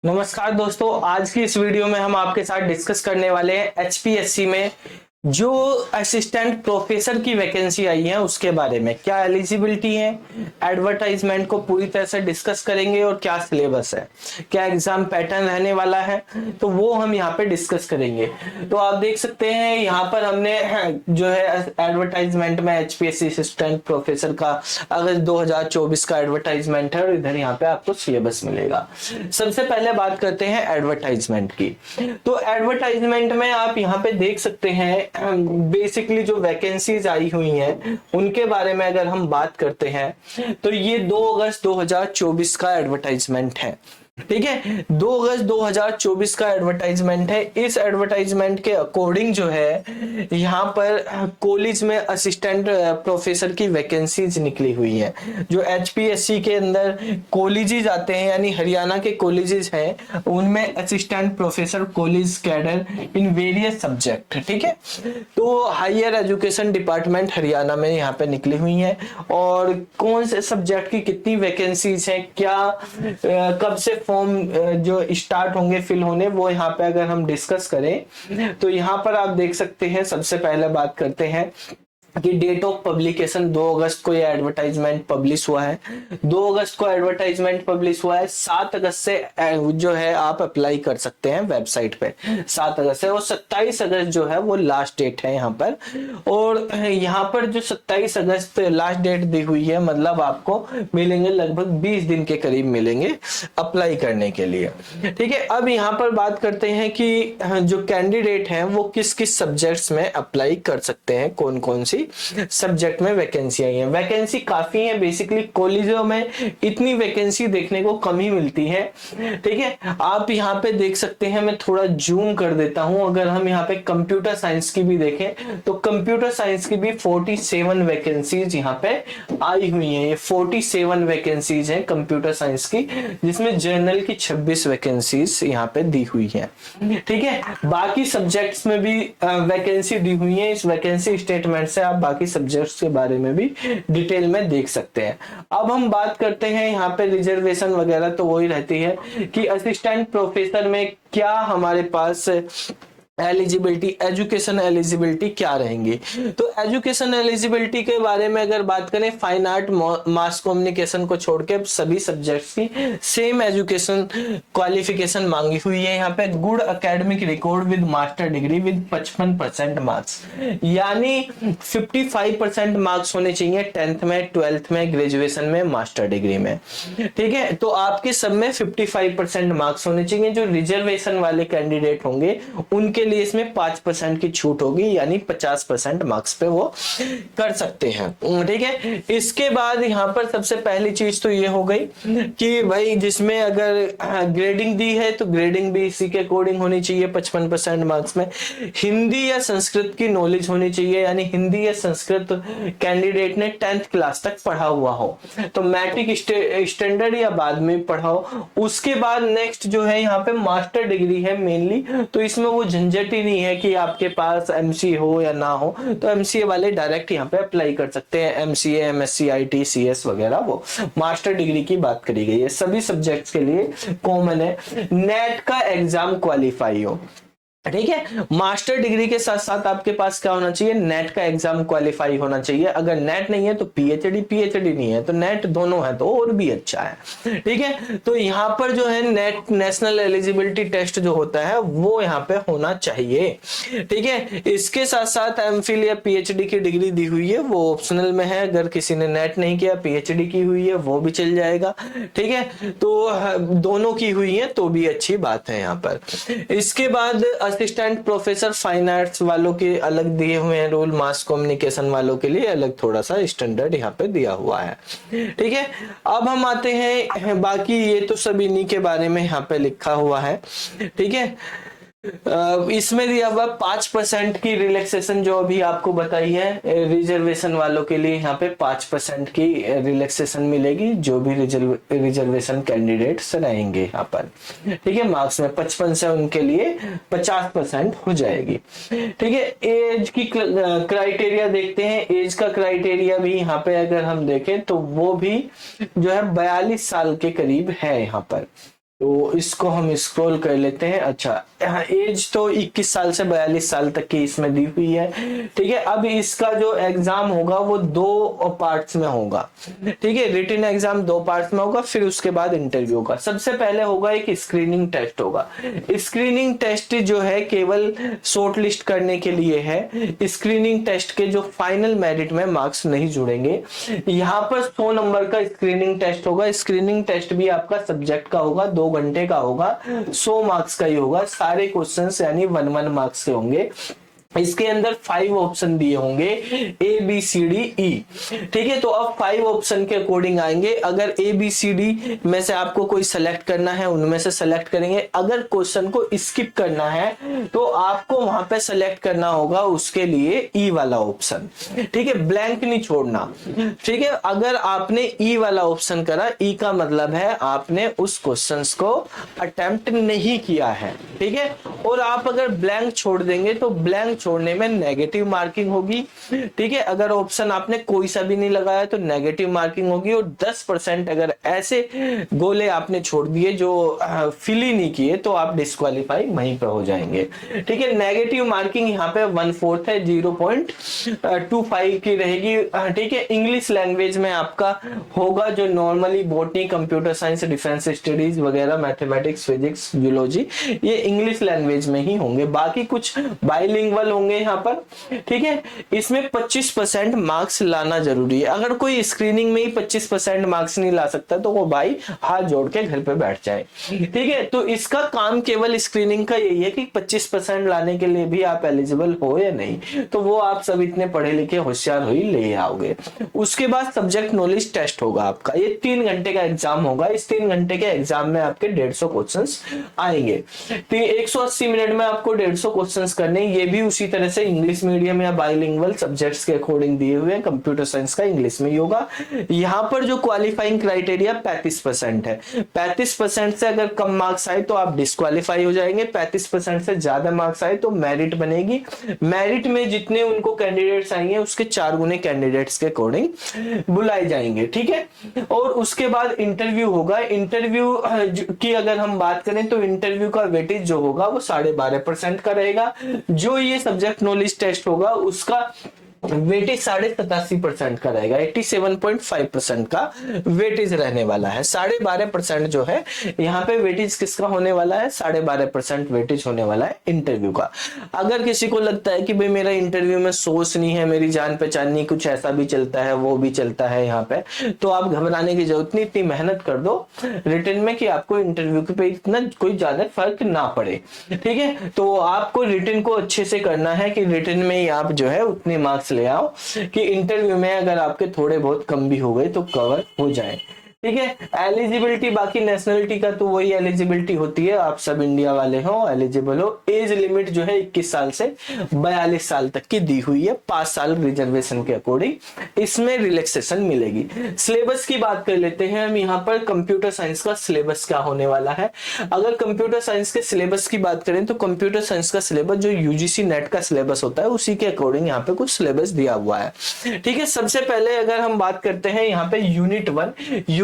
नमस्कार दोस्तों, आज की इस वीडियो में हम आपके साथ डिस्कस करने वाले हैं एचपीएससी में जो असिस्टेंट प्रोफेसर की वैकेंसी आई है उसके बारे में। क्या एलिजिबिलिटी है, एडवर्टाइजमेंट को पूरी तरह से डिस्कस करेंगे और क्या सिलेबस है, क्या एग्जाम पैटर्न रहने वाला है, तो वो हम यहाँ पे डिस्कस करेंगे। तो आप देख सकते हैं यहाँ पर हमने जो है एडवर्टाइजमेंट में एचपीएससी असिस्टेंट प्रोफेसर का अगस्त 2024 का एडवर्टाइजमेंट है और इधर यहाँ पे आपको सिलेबस मिलेगा। सबसे पहले बात करते हैं एडवर्टाइजमेंट की। तो एडवर्टाइजमेंट में आप यहाँ पे देख सकते हैं बेसिकली जो वैकेंसीज आई हुई हैं उनके बारे में अगर हम बात करते हैं तो ये 2 अगस्त 2024 का एडवर्टाइजमेंट है। ठीक है, 2 अगस्त 2024 का एडवर्टाइजमेंट है। इस एडवर्टाइजमेंट के अकॉर्डिंग जो है यहाँ पर कॉलेज में असिस्टेंट प्रोफेसर की वैकेंसीज निकली हुई है। जो एचपीएससी के अंदर कॉलेजेस आते हैं यानी हरियाणा के कॉलेजेस हैं उनमें assistant professor college cadre in various subject. ठीक है, तो हायर एजुकेशन डिपार्टमेंट हरियाणा में यहाँ पे निकली हुई है और कौन से सब्जेक्ट की कितनी वैकेंसीज हैं, क्या कब से फॉर्म जो स्टार्ट होंगे फिल होने, वो यहाँ पे अगर हम डिस्कस करें तो यहाँ पर आप देख सकते हैं। सबसे पहले बात करते हैं कि डेट ऑफ पब्लिकेशन 2 अगस्त को ये एडवर्टाइजमेंट पब्लिश हुआ है। 2 अगस्त को एडवर्टाइजमेंट पब्लिश हुआ है। 7 अगस्त से जो है आप अप्लाई कर सकते हैं वेबसाइट पे, 7 अगस्त से, और 27 अगस्त जो है वो लास्ट डेट है यहाँ पर। और यहाँ पर जो 27 अगस्त लास्ट डेट दी हुई है, मतलब आपको मिलेंगे लगभग 20 दिन के करीब मिलेंगे अप्लाई करने के लिए। ठीक है, अब यहाँ पर बात करते हैं कि जो कैंडिडेट हैं वो किस किस सब्जेक्ट्स में अप्लाई कर सकते हैं, कौन कौन सी सब्जेक्ट में वैकेंसी आई है। वैकेंसी काफी है, बेसिकली कॉलेजों में इतनी वैकेंसी देखने को कम ही मिलती है। ठीक है, आप यहाँ पे देख सकते हैं, मैं थोड़ा जूम कर देता हूं। अगर हम यहाँ पे कंप्यूटर साइंस की भी देखें तो कंप्यूटर साइंस की भी 47 वैकेंसीज यहाँ पे आई हुई है। ये 47 वैकेंसीज हैं कंप्यूटर साइंस की, जिसमें जर्नल की 26 वैकेंसीज यहाँ पे दी हुई है। ठीक है, बाकी सब्जेक्ट्स में भी वैकेंसी दी हुई है। इस वैकेंसी स्टेटमेंट से आप बाकी सब्जेक्ट्स के बारे में भी डिटेल में देख सकते हैं। अब हम बात करते हैं यहाँ पे रिजर्वेशन वगैरह, तो वही रहती है कि असिस्टेंट प्रोफेसर में क्या हमारे पास एलिजिबिलिटी, एजुकेशन एलिजिबिलिटी क्या रहेंगी। तो एजुकेशन एलिजिबिलिटी के बारे में अगर बात करें, फाइन आर्ट मास कम्युनिकेशन को छोड़ के सभी सब्जेक्ट्स की सेम एजुकेशन क्वालिफिकेशन मांगी हुई है यहाँ पे। Good academic record with master degree with 55% marks, यानी 55% मार्क्स होने चाहिए 10th में, 12th में, ग्रेजुएशन में, मास्टर डिग्री में। ठीक है, तो आपके सब में 55% मार्क्स होने चाहिए। जो रिजर्वेशन वाले कैंडिडेट होंगे उनके लिए इसमें 5% की छूट होगी, यानी 50% मार्क्स पे वो कर सकते हैं। ठीक है, इसके बाद यहाँ पर सबसे पहली चीज तो ये हो गई कि भाई जिसमें अगर ग्रेडिंग दी है तो ग्रेडिंग भी इसी के अकॉर्डिंग होनी चाहिए 55% मार्क्स में। हिंदी या संस्कृत की नॉलेज होनी चाहिए, यानी हिंदी या संस्कृत कैंडिडेट ने 10th क्लास तक पढ़ा हुआ हो, तो मैट्रिक स्टैंडर्ड या बाद में पढ़ा हो। उसके बाद नेक्स्ट जो है यहाँ पे मास्टर डिग्री है मेनली, तो इसमें वो झंझट ही नहीं है कि आपके पास एमसीए हो या ना हो, तो एमसीए वाले डायरेक्ट यहाँ पे अप्लाई कर सकते हैं। एमसीए, एमएससी, आईटी, सीएस वगैरह, वो मास्टर डिग्री की बात करी गई है, सभी सब्जेक्ट्स के लिए कॉमन है। नेट का एग्जाम क्वालिफाई हो। ठीक है, मास्टर डिग्री के साथ साथ आपके पास क्या होना चाहिए, नेट का एग्जाम क्वालिफाई होना चाहिए। अगर नेट नहीं है तो पीएचडी, पीएचडी नहीं है तो नेट, दोनों है तो और भी अच्छा है। ठीक है, तो यहाँ पर जो है नेट, नेशनल एलिजिबिलिटी टेस्ट जो होता है वो यहाँ पे होना चाहिए। ठीक है, इसके साथ साथ एमफिल या पीएचडी की डिग्री दी हुई है, वो ऑप्शनल में है। अगर किसी ने नेट नहीं किया, पीएचडी की हुई है, वो भी चल जाएगा। ठीक है, तो दोनों की हुई है तो भी अच्छी बात है यहाँ पर। इसके बाद असिस्टेंट प्रोफेसर फाइन आर्ट्स वालों के अलग दिए हुए हैं रूल, मास कम्युनिकेशन वालों के लिए अलग थोड़ा सा स्टैंडर्ड यहाँ पे दिया हुआ है। ठीक है, अब हम आते हैं, बाकी ये तो सब इन्हीं के बारे में यहाँ पे लिखा हुआ है। ठीक है, इसमें दिया हुआ 5% की रिलैक्सेशन जो अभी आपको बताई है, रिजर्वेशन वालों के लिए यहाँ पे 5% की रिलैक्सेशन मिलेगी, जो भी रिजर्वेशन कैंडिडेट्स रहेंगे यहाँ पर। ठीक है, मार्क्स में 55 से उनके लिए 50% हो जाएगी। ठीक है, एज की क्राइटेरिया देखते हैं। एज का क्राइटेरिया भी यहाँ पे अगर हम देखें तो वो भी जो है 42 साल के करीब है यहाँ पर। तो इसको हम स्क्रॉल कर लेते हैं। अच्छा, एज तो 21 साल से 42 साल तक की इसमें दी हुई है। ठीक है, अब इसका जो एग्जाम होगा वो 2 पार्ट्स में होगा। ठीक है, रिटन एग्जाम 2 पार्ट्स में होगा, फिर उसके बाद इंटरव्यू होगा। सबसे पहले होगा एक स्क्रीनिंग टेस्ट होगा। स्क्रीनिंग टेस्ट जो है केवल शॉर्ट लिस्ट करने के लिए है। स्क्रीनिंग टेस्ट के जो फाइनल मेरिट में मार्क्स नहीं जुड़ेंगे। यहाँ पर 100 नंबर का स्क्रीनिंग टेस्ट होगा। स्क्रीनिंग टेस्ट भी आपका सब्जेक्ट का होगा, 2 घंटे का होगा, 100 मार्क्स का ही होगा। सारे क्वेश्चंस यानी 1 मार्क्स के होंगे। इसके अंदर 5 ऑप्शन दिए होंगे, A B C D E. ठीक है, तो अब 5 ऑप्शन के अकॉर्डिंग आएंगे। अगर ए बी सी डी में से आपको कोई सेलेक्ट करना है, उनमें से सेलेक्ट करेंगे। अगर क्वेश्चन को स्किप करना है तो आपको वहां पे सेलेक्ट करना होगा उसके लिए ई वाला ऑप्शन। ठीक है, ब्लैंक नहीं छोड़ना। ठीक है, अगर आपने ई वाला ऑप्शन करा, ई का मतलब है आपने उस क्वेश्चन को अटेम्प्ट नहीं किया है। ठीक है, और आप अगर ब्लैंक छोड़ देंगे तो ब्लैंक छोड़ने में नेगेटिव मार्किंग होगी। ठीक है, अगर ऑप्शन आपने कोई सा भी नहीं लगाया तो नेगेटिव मार्किंग होगी। और 10% अगर ऐसे गोले आपने छोड़ दिए जो फिल ही नहीं किए तो आप डिस्क्वालीफाई वहीं पे हो जाएंगे। ठीक है, नेगेटिव मार्किंग यहाँ पे 1/4 है, 0.25 की रहेगी। ठीक है, इंग्लिश लैंग्वेज में आपका होगा जो normally botany, computer science, defence studies वगैरह, मैथमेटिक्स, फिजिक्स, जियोलॉजी, ये इंग्लिश लैंग्वेज में ही होंगे। बाकी कुछ बाइलिंगुअल होंगे यहाँ पर। ठीक है, इसमें 25% मार्क्स लाना जरूरी है। अगर कोई स्क्रीनिंग में ही 25% मार्क्स नहीं ला सकता तो वो भाई हाथ जोड़ के घर पे बैठ जाए। ठीक है, तो इसका काम केवल स्क्रीनिंग का यही है कि 25% लाने के लिए भी आप एलिजिबल हो या नहीं, तो वो आप सब इतने पढ़े लिखे होशियार हो ही ले आओगे। उसके बाद सब्जेक्ट नॉलेज टेस्ट होगा आपका। ये 3 घंटे का एग्जाम होगा। इस 3 घंटे के एग्जाम में आपके 150 क्वेश्चन आएंगे। तो 180 मिनट में आपको 150 क्वेश्चन करने, ये भी उसी तरह से इंग्लिश मीडियम या बाइलिंगुअल सब्जेक्ट्स के अकॉर्डिंग दिए हुए हैं। कंप्यूटर साइंस का इंग्लिश में ही होगा। यहाँ पर जो क्वालिफाइंग क्राइटेरिया 35% है। 35% से अगर कम मार्क्स आए तो आप डिस्क्वालीफाई हो जाएंगे। 35% से ज्यादा मार्क्स आए तो मेरिट बनेगी। मेरिट में जितने उनको कैंडिडेट्स आएंगे उसके 4 गुने कैंडिडेट्स के अकॉर्डिंग बुलाए जाएंगे। ठीक है, और उसके बाद इंटरव्यू होगा। इंटरव्यू की अगर हम बात करें तो इंटरव्यू का वेटेज जो होगा वो 12.5% का रहेगा। जो ये सब्जेक्ट नॉलेज टेस्ट होगा उसका वेटेज 87.5% का रहेगा। 87.5% का वेटेज रहने वाला है। 12.5% जो है यहाँ पे वेटेज किसका होने वाला है? 12.5% वेटेज होने वाला है इंटरव्यू का। अगर किसी को लगता है कि भाई मेरा इंटरव्यू में सोर्स नहीं है, मेरी जान पहचान नहीं, कुछ ऐसा भी चलता है वो भी चलता है यहाँ पे, तो आप घबराने की जरूरत नहीं। इतनी मेहनत कर दो रिटन में कि आपको इंटरव्यू पे इतना कोई ज्यादा फर्क ना पड़े। ठीक है, तो आपको रिटन को अच्छे से करना है कि रिटन में आप जो है उतने मार्क्स ले आओ कि इंटरव्यू में अगर आपके थोड़े बहुत कम भी हो गए तो कवर हो जाए। ठीक है, एलिजिबिलिटी बाकी नेशनलिटी का तो वही एलिजिबिलिटी होती है, आप सब इंडिया वाले हो, एलिजिबल हो। एज लिमिट जो है 21 साल से 42 साल तक की दी हुई है। 5 साल रिजर्वेशन के अकॉर्डिंग इसमें रिलैक्सेशन मिलेगी। सिलेबस की बात कर लेते हैं हम। यहाँ पर कंप्यूटर साइंस का सिलेबस क्या होने वाला है। अगर कंप्यूटर साइंस के सिलेबस की बात करें तो कंप्यूटर साइंस का सिलेबस जो यूजीसी नेट का सिलेबस होता है उसी के अकॉर्डिंग यहाँ पे कुछ सिलेबस दिया हुआ है। ठीक है, सबसे पहले अगर हम बात करते हैं यहाँ पे यूनिट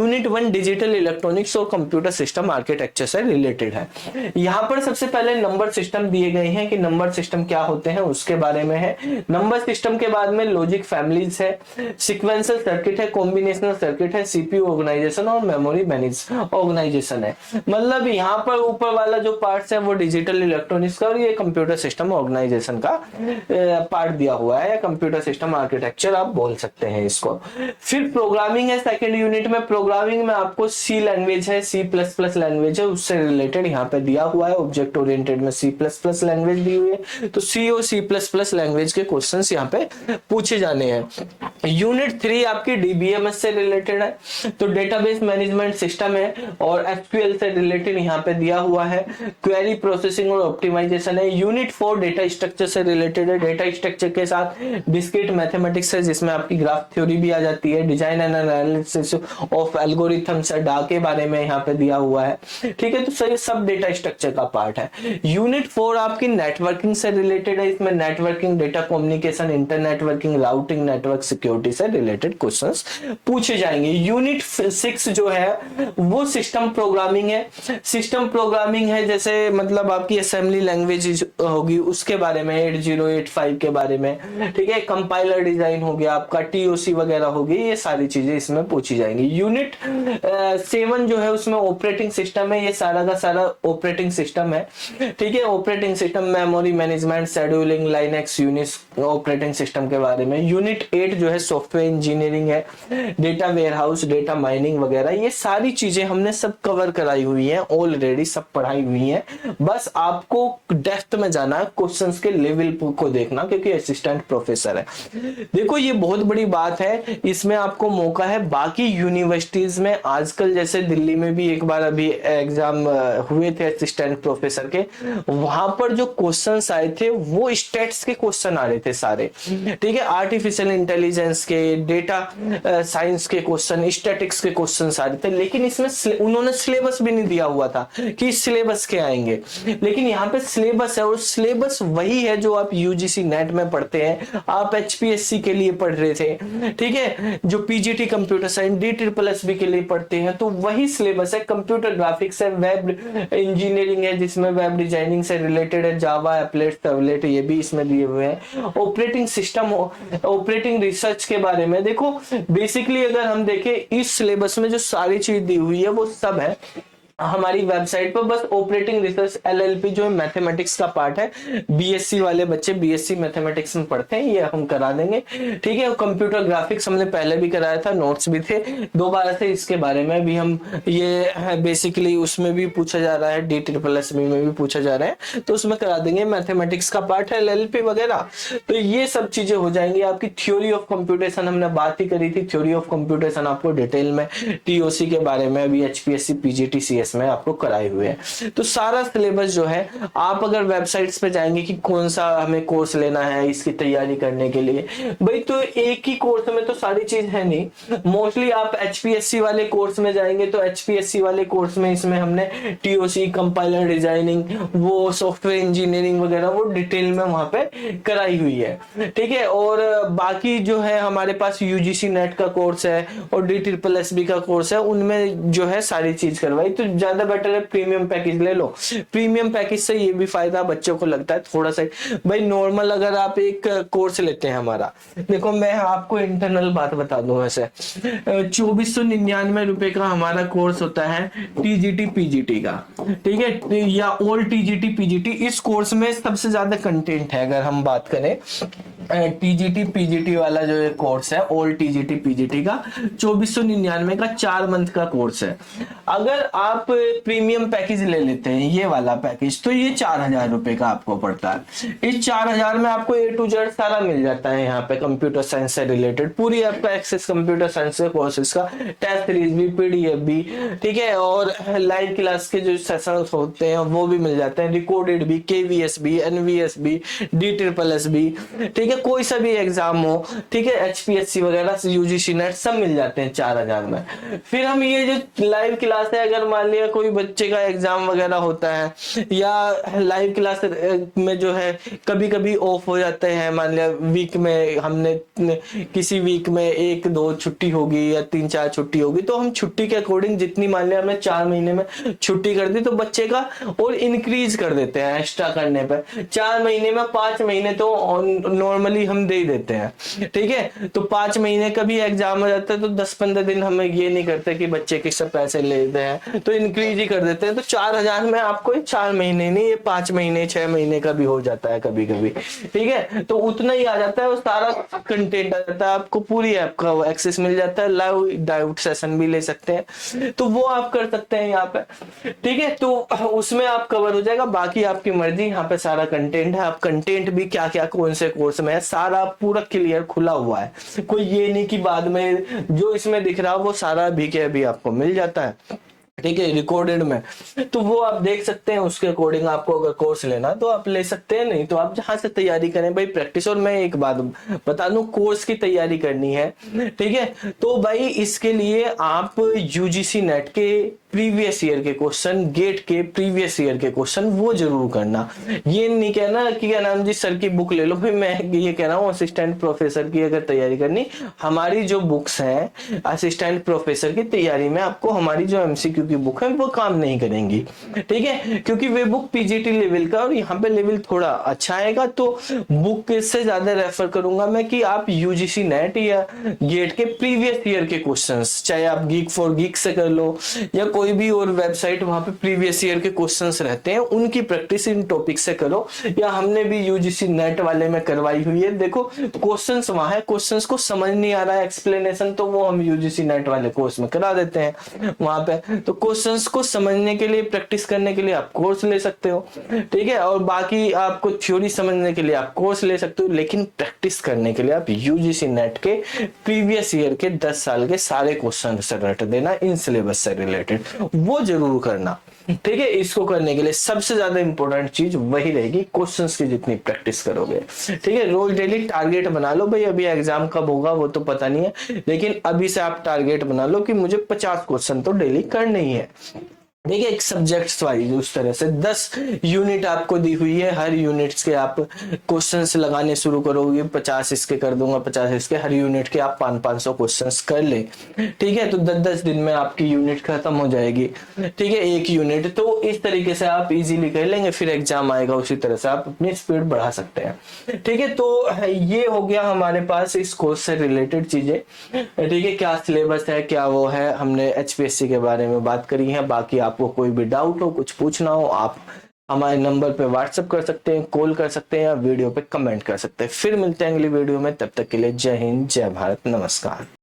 1 डिजिटल इलेक्ट्रॉनिक्स और कंप्यूटर सिस्टम आर्किटेक्चर से रिलेटेड है। यहाँ पर सबसे पहले नंबर सिस्टम दिए गए हैं कि नंबर सिस्टम क्या होते हैं उसके बारे में है। नंबर सिस्टम के बाद में लॉजिक फैमिलीज है, सीक्वेंशियल सर्किट है, कॉम्बिनेशनल सर्किट है, सीपीयू ऑर्गेनाइजेशन और मेमोरी मैनेज ऑर्गेनाइजेशन है। मतलब यहाँ पर ऊपर वाला जो पार्ट है वो डिजिटल इलेक्ट्रॉनिक्स का और ये कंप्यूटर सिस्टम ऑर्गेनाइजेशन का पार्ट दिया हुआ है, या कंप्यूटर सिस्टम आर्किटेक्चर आप बोल सकते हैं इसको। फिर प्रोग्रामिंग है सेकेंड यूनिट में। प्रोग्रामिंग में आपको सी लैंग्वेज है, C++ लैंग्वेज है, उससे रिलेटेड यहाँ पे दिया हुआ है। ऑब्जेक्ट ओरिएंटेड में C++ लैंग्वेज दी हुई है, तो C और C++ लैंग्वेज के क्वेश्चंस यहाँ पे पूछे जाने हैं। यूनिट 3 आपकी DBMS से रिलेटेड है, तो डेटाबेस मैनेजमेंट सिस्टम है और SQL से रिलेटेड यहाँ पे दिया हुआ है। क्वेरी प्रोसेसिंग और ऑप्टिमाइजेशन है। यूनिट 4 डेटा स्ट्रक्चर से रिलेटेड है। डेटा स्ट्रक्चर के साथ डिस्क्रीट मैथमेटिक्स है जिसमें आपकी ग्राफ थ्योरी भी आ जाती है। Design and analysis of algorithm है, डा के बारे में यहाँ पे दिया हुआ है। ठीक है, तो सही सब डेटा स्ट्रक्चर का पार्ट है। यूनिट 4 आपकी नेटवर्किंग से रिलेटेड है। इसमें networking, data communication, inter networking, routing, network security से रिलेटेड क्वेश्चंस पूछे जाएंगे। यूनिट 6 जो है वो सिस्टम प्रोग्रामिंग है। सिस्टम प्रोग्रामिंग है जैसे मतलब आपकी असेंबली लैंग्वेज होगी उसके बारे में, 8085 के बारे में। ठीक है, कंपाइलर डिजाइन हो गया आपका, टीओसी वगैरह होगी, ये सारी चीजें इसमें पूछी जाएंगी। यूनिट 7 जो है उसमें ऑपरेटिंग सिस्टम है। ये सारा का सारा ऑपरेटिंग सिस्टम है। ठीक है, operating system, memory management, scheduling, Linux, Unix operating system के बारे में। यूनिट 8 जो है सॉफ्टवेयर इंजीनियरिंग है, डेटा वेयरहाउस, डेटा माइनिंग वगैरह, ये सारी चीजें हमने सब कवर कराई हुई हैं ऑलरेडी, सब पढ़ाई हुई हैं। बस आपको डेप्थ में जाना है, क्वेश्चंस के लेवल को देखना, क्योंकि असिस्टेंट प्रोफेसर है। देखो ये बहुत बड़ी बात है, इसमें आपको मौका है। बाकी यूनिवर्सिटीज में आजकल जैसे दिल्ली में भी एक बार अभी एग्जाम हुए थे असिस्टेंट प्रोफेसर के, वहां पर जो क्वेश्चंस आए थे वो स्टैट्स के क्वेश्चन आ रहे थे सारे। ठीक है, आर्टिफिशियल इंटेलिजेंस के, डेटा साइंस के क्वेश्चन, स्टैटिक्स के क्वेश्चन आ रहे थे। लेकिन इसमें उन्होंने सिलेबस भी नहीं दिया हुआ था कि सिलेबस के आएंगे, लेकिन यहाँ पे सिलेबस है, और सिलेबस वही है जो आप यूजीसी नेट में पढ़ते हैं, आप एचपीएससी के लिए पढ़ रहे थे। ठीक है, जो पीजीटी कंप्यूटर साइंस, DSSB के लिए पढ़ते हैं, तो वही सिलेबस है। कंप्यूटर ग्राफिक्स है, वेब इंजीनियरिंग है जिसमें वेब डिजाइनिंग से रिलेटेड है, जावा, एप्लेट, सर्वलेट, ये भी इसमें दिए हुए हैं। ऑपरेटिंग सिस्टम, ऑपरेटिंग रिसर्च के बारे में देखो, बेसिकली अगर हम देखें इस सिलेबस में जो सारी चीज दी हुई है वो सब है हमारी वेबसाइट पर। बस ऑपरेटिंग रिसर्च LLP जो है मैथमेटिक्स का पार्ट है, बीएससी वाले बच्चे बीएससी मैथमेटिक्स में पढ़ते हैं, ये हम करा देंगे। ठीक है, कंप्यूटर ग्राफिक्स हमने पहले भी कराया था, नोट्स भी थे, दोबारा से इसके बारे में भी हम, ये बेसिकली उसमें भी पूछा जा रहा है, DSSB में भी पूछा जा रहा है, तो उसमें करा देंगे। मैथमेटिक्स का पार्ट है LLP वगैरह, तो ये सब चीजें हो जाएंगी। आपकी थ्योरी ऑफ कंप्यूटेशन हमने बात ही करी थी, थ्योरी ऑफ कंप्यूटेशन आपको डिटेल में TOC के बारे में अभी HPSC PGT CS में आपको कराए हुए हैं। तो सारा सिलेबस जो है, आप अगर वेबसाइट्स पे जाएंगे कि कौन सा हमें कोर्स लेना है इसकी तैयारी करने के लिए, भाई तो एक ही कोर्स में तो सारी चीज है नहीं। मोस्टली आप HPSC वाले कोर्स में जाएंगे तो HPSC वाले कोर्स में इसमें हमने TOC, कंपाइलर डिजाइनिंग, वो सॉफ्टवेयर इंजीनियरिंग वगैरह वो डिटेल में वहां पे कराई हुई है। ठीक है, और बाकी जो है हमारे पास UGC नेट का कोर्स है और DSSB का कोर्स है, उनमें जो है सारी चीज करवाई। तो ज्यादा बेटर है प्रीमियम पैकेज ले लो। प्रीमियम पैकेज से ये भी फायदा बच्चों को लगता है थोड़ा सा, भाई नॉर्मल अगर आप एक कोर्स लेते हैं हमारा, देखो मैं आपको इंटरनल बात बता दूं, वैसे 2499 रुपए का हमारा कोर्स होता है TGT PGT का। ठीक है, या ऑल TGT PGT, इस कोर्स में सबसे ज्यादा कंटेंट है। अगर हम बात करें TGT PGT वाला जो ये कोर्स है, ऑल TGT PGT का 2499 का 4 मंथ का कोर्स है। अगर आप प्रीमियम पैकेज ले लेते हैं ये वाला पैकेज, तो ये 4000 रुपए का आपको पड़ता है। इस 4000 में आपको A to Z सारा मिल जाता है। यहाँ पे कंप्यूटर साइंस से रिलेटेड पूरी आपका एक्सेस, कंप्यूटर साइंस के कोर्सेज का, टेस्ट सीरीज भी, PDF भी, ठीक है, और लाइव क्लास के जो सेशंस होते हैं वो भी मिल जाते हैं, रिकॉर्डेड भी, KVS भी, NVS भी, DSSB, ठीक है, कोई सा भी एग्जाम हो, ठीक है, HPSC वगैरह, UGC नेट सब मिल जाते हैं 4000 में। फिर हम ये जो लाइव क्लास है, अगर मान लिया कोई बच्चे का एग्जाम वगैरह होता है या लाइव क्लास में जो है कभी कभी ऑफ हो जाते हैं, मान लिया वीक में हमने किसी वीक में 1-2 छुट्टी होगी या 3-4 छुट्टी होगी, तो हम छुट्टी के अकॉर्डिंग जितनी मान लिया हमने 4 महीने में छुट्टी कर दी तो बच्चे का और इंक्रीज कर देते हैं एक्स्ट्रा करने पे। 4 महीने में 5 महीने तो नॉर्मली हम दे ही देते हैं। ठीक है, तो 5 महीने का भी एग्जाम हो जाता है तो 10-15 दिन हमें ये नहीं करते कि बच्चे के सब पैसे लेते हैं, तो इंक्रीज ही कर देते हैं। तो 4000 में आपको 4 महीने नहीं, ये 5 महीने 6 महीने का भी हो जाता है कभी कभी। ठीक है, तो उतना ही आ जाता है, वो सारा कंटेंट आ जाता है, आपको पूरी ऐप का एक्सेस मिल जाता है, लाइव डाउट सेशन भी ले सकते हैं, तो वो आप कर सकते हैं यहाँ पे। ठीक है, तो उसमें आप कवर हो जाएगा, बाकी आपकी मर्जी। यहाँ पे सारा कंटेंट है, आप कंटेंट भी क्या क्या कौन से कोर्स में है सारा पूरा क्लियर खुला हुआ है। कोई ये नहीं कि बाद में जो इसमें दिख रहा हो वो सारा भी के अभी आपको मिल जाता है। ठीक है, रिकॉर्डेड में। तो वो आप देख सकते हैं, उसके अकॉर्डिंग आपको अगर कोर्स लेना तो आप ले सकते हैं, नहीं तो आप जहां से तैयारी करें भाई, प्रैक्टिस। और मैं एक बात बता दूं, कोर्स की तैयारी करनी है, ठीक है, तो भाई इसके लिए आप यूजीसी नेट के प्रीवियस ईयर के क्वेश्चन, गेट के प्रीवियस ईयर के क्वेश्चन वो जरूर करना। ये नहीं कहना कि क्या नाम जी सर की बुक ले लो, भाई मैं ये कह रहा हूँ असिस्टेंट प्रोफेसर की अगर तैयारी करनी, हमारी जो बुक्स हैं असिस्टेंट प्रोफेसर की तैयारी में, आपको हमारी जो एमसीक्यू की बुक है वो काम नहीं करेंगी, ठीक है, क्योंकि वे बुक पीजीटी लेवल का और यहाँ पे लेवल थोड़ा अच्छा आएगा। तो बुक से ज्यादा रेफर करूंगा मैं कि आप यूजीसी नेट या गेट के प्रीवियस ईयर के क्वेश्चंस, चाहे आप गीक फॉर गीक से कर लो या कोई भी और वेबसाइट, वहां पे प्रीवियस ईयर के क्वेश्चंस रहते हैं, उनकी प्रैक्टिस इन टॉपिक से करो। या हमने भी यूजीसी नेट वाले में करवाई हुई है, देखो क्वेश्चंस वहां है, क्वेश्चंस को समझ नहीं आ रहा है एक्सप्लेनेशन, तो वो हम यूजीसी नेट वाले कोर्स में करा देते हैं वहां पे। तो क्वेश्चंस को समझने के लिए, प्रैक्टिस करने के लिए आप कोर्स ले सकते हो, ठीक है, और बाकी आपको थ्योरी समझने के लिए आप कोर्स ले सकते हो, लेकिन प्रैक्टिस करने के लिए आप यूजीसी नेट के प्रीवियस ईयर के 10 साल के सारे क्वेश्चन से रट देना, इन सिलेबस से रिलेटेड वो जरूर करना, ठीक है। इसको करने के लिए सबसे ज्यादा इंपॉर्टेंट चीज वही रहेगी, क्वेश्चंस की जितनी प्रैक्टिस करोगे, ठीक है। रोज डेली टारगेट बना लो भाई, अभी एग्जाम कब होगा वो तो पता नहीं है, लेकिन अभी से आप टारगेट बना लो कि मुझे 50 क्वेश्चन तो डेली करने ही है, देखिए, एक सब्जेक्ट्स वाइज उस तरह से 10 यूनिट आपको दी हुई है, हर यूनिट्स के आप क्वेश्चंस लगाने शुरू करोगे, 50 इसके कर दूंगा, 50 इसके, हर यूनिट के आप 500 क्वेश्चंस कर ले, ठीक है, तो 10-10 दिन में आपकी यूनिट खत्म हो जाएगी, ठीक है, एक यूनिट। तो इस तरीके से आप इजीली कर लेंगे, फिर एग्जाम आएगा उसी तरह से आप अपनी स्पीड बढ़ा सकते हैं, ठीक है। तो ये हो गया हमारे पास इस कोर्स से रिलेटेड चीजें, ठीक है, क्या सिलेबस है, क्या वो है, हमने एचपीएससी के बारे में बात करी है। बाकी आपको कोई भी डाउट हो, कुछ पूछना हो, आप हमारे नंबर पे व्हाट्सएप कर सकते हैं, कॉल कर सकते हैं, या वीडियो पे कमेंट कर सकते हैं। फिर मिलते हैं अगली वीडियो में, तब तक के लिए जय हिंद, जय भारत, नमस्कार।